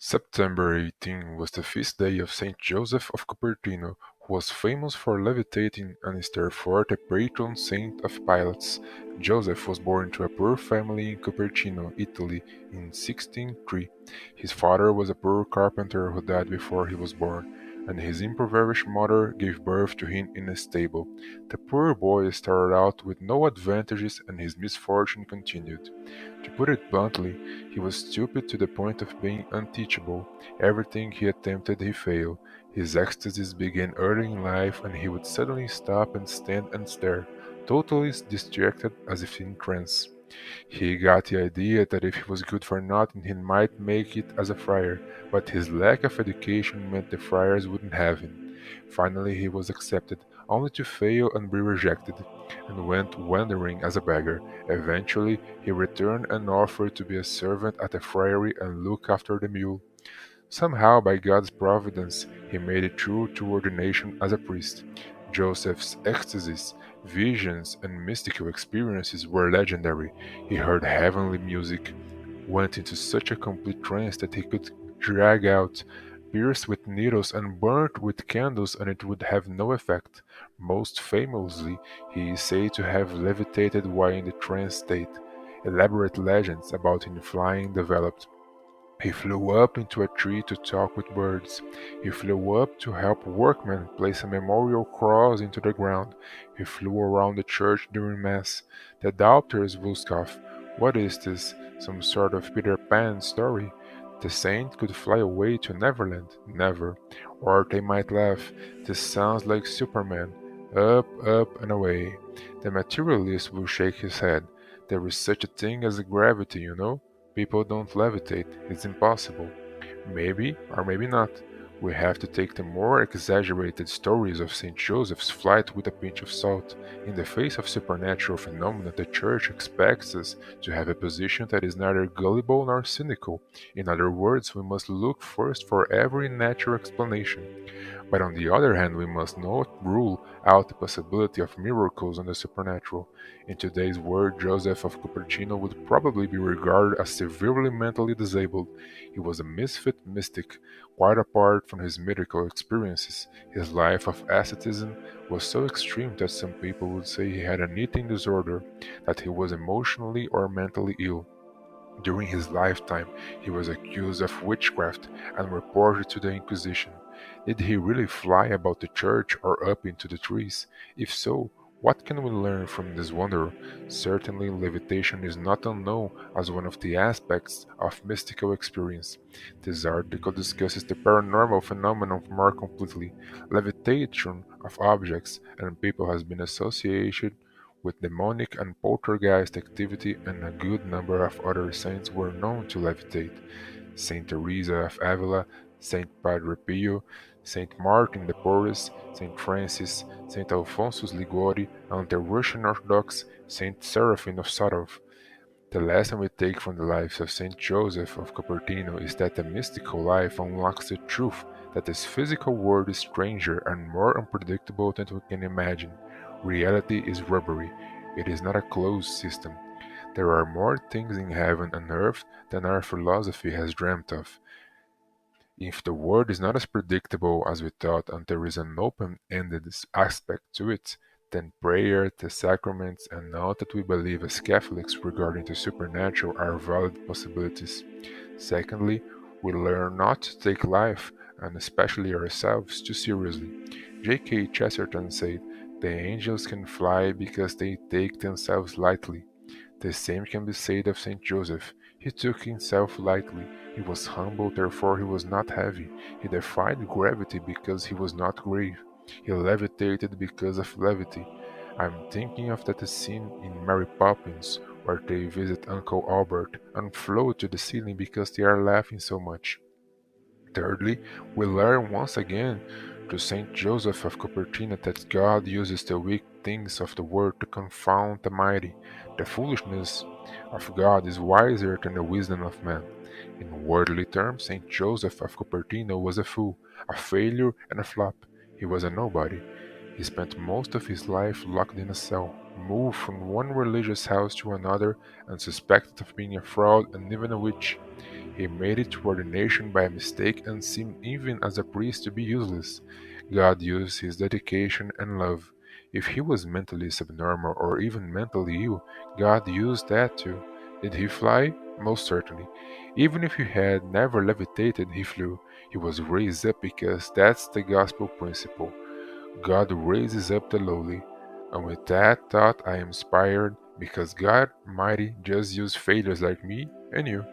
September 18 was the feast day of Saint Joseph of Cupertino, who was famous for levitating and is therefore the patron saint of pilots. Joseph was born to a poor family in Cupertino, Italy, in 1603. His father was a poor carpenter who died before he was born, and his impoverished mother gave birth to him in a stable. The poor boy started out with no advantages, and his misfortune continued. To put it bluntly, he was stupid to the point of being unteachable. Everything he attempted he failed. His ecstasies began early in life, and he would suddenly stop and stand and stare, totally distracted as if in trance. He got the idea that if he was good for nothing he might make it as a friar, but his lack of education meant the friars wouldn't have him. Finally he was accepted, only to fail and be rejected, and went wandering as a beggar. Eventually he returned and offered to be a servant at a friary and look after the mule. Somehow, by God's providence, he made it through to ordination as a priest. Joseph's ecstasies, visions, and mystical experiences were legendary. He heard heavenly music, went into such a complete trance that he could drag out, pierced with needles, and burnt with candles, and it would have no effect. Most famously, he is said to have levitated while in the trance state. Elaborate legends about him flying developed. He flew up into a tree to talk with birds. He flew up to help workmen place a memorial cross into the ground. He flew around the church during Mass. The doubters will scoff. What is this? Some sort of Peter Pan story? The saint could fly away to Neverland? Never. Or they might laugh. This sounds like Superman. Up, up, and away. The materialist will shake his head. There is such a thing as gravity, you know? People don't levitate, it's impossible. Maybe, or maybe not. We have to take the more exaggerated stories of Saint Joseph's flight with a pinch of salt. In the face of supernatural phenomena, the Church expects us to have a position that is neither gullible nor cynical. In other words, we must look first for every natural explanation. But on the other hand, we must not rule out the possibility of miracles and the supernatural. In today's world, Joseph of Cupertino would probably be regarded as severely mentally disabled. He was a misfit mystic, quite apart from his medical experiences. His life of asceticism was so extreme that some people would say he had an eating disorder, that he was emotionally or mentally ill. During his lifetime, he was accused of witchcraft and reported to the Inquisition. Did he really fly about the church or up into the trees? If so, what can we learn from this wanderer? Certainly, levitation is not unknown as one of the aspects of mystical experience. This article discusses the paranormal phenomenon more completely. Levitation of objects and people has been associated with demonic and poltergeist activity, and a good number of other saints were known to levitate. Saint Teresa of Avila, Saint Padre Pio, Saint Martin de Porres, Saint Francis, Saint Alphonsus Liguori, and the Russian Orthodox Saint Seraphim of Sarov. The lesson we take from the lives of Saint Joseph of Cupertino is that the mystical life unlocks the truth that this physical world is stranger and more unpredictable than we can imagine. Reality is rubbery. It is not a closed system. There are more things in heaven and earth than our philosophy has dreamt of. If the world is not as predictable as we thought and there is an open-ended aspect to it, then prayer, the sacraments, and all that we believe as Catholics regarding the supernatural are valid possibilities. Secondly, we learn not to take life, and especially ourselves, too seriously. J.K. Chesterton said, "The angels can fly because they take themselves lightly." The same can be said of Saint Joseph. He took himself lightly. He was humble, therefore he was not heavy. He defied gravity because he was not grave. He levitated because of levity. I'm thinking of that scene in Mary Poppins where they visit Uncle Albert and float to the ceiling because they are laughing so much. Thirdly, we learn once again through Saint Joseph of Cupertino that God uses the weak things of the world to confound the mighty. The foolishness of God is wiser than the wisdom of man. In worldly terms, Saint Joseph of Cupertino was a fool, a failure, and a flop. He was a nobody. He spent most of his life locked in a cell. moved from one religious house to another, unsuspected of being a fraud and even a witch. He made it to ordination by mistake and seemed even as a priest to be useless. God used his dedication and love. If he was mentally subnormal or even mentally ill, God used that too. Did he fly? Most certainly. Even if he had never levitated, he flew. He was raised up because that's the gospel principle. God raises up the lowly. And with that thought, I am inspired because God mighty just used failures like me and you.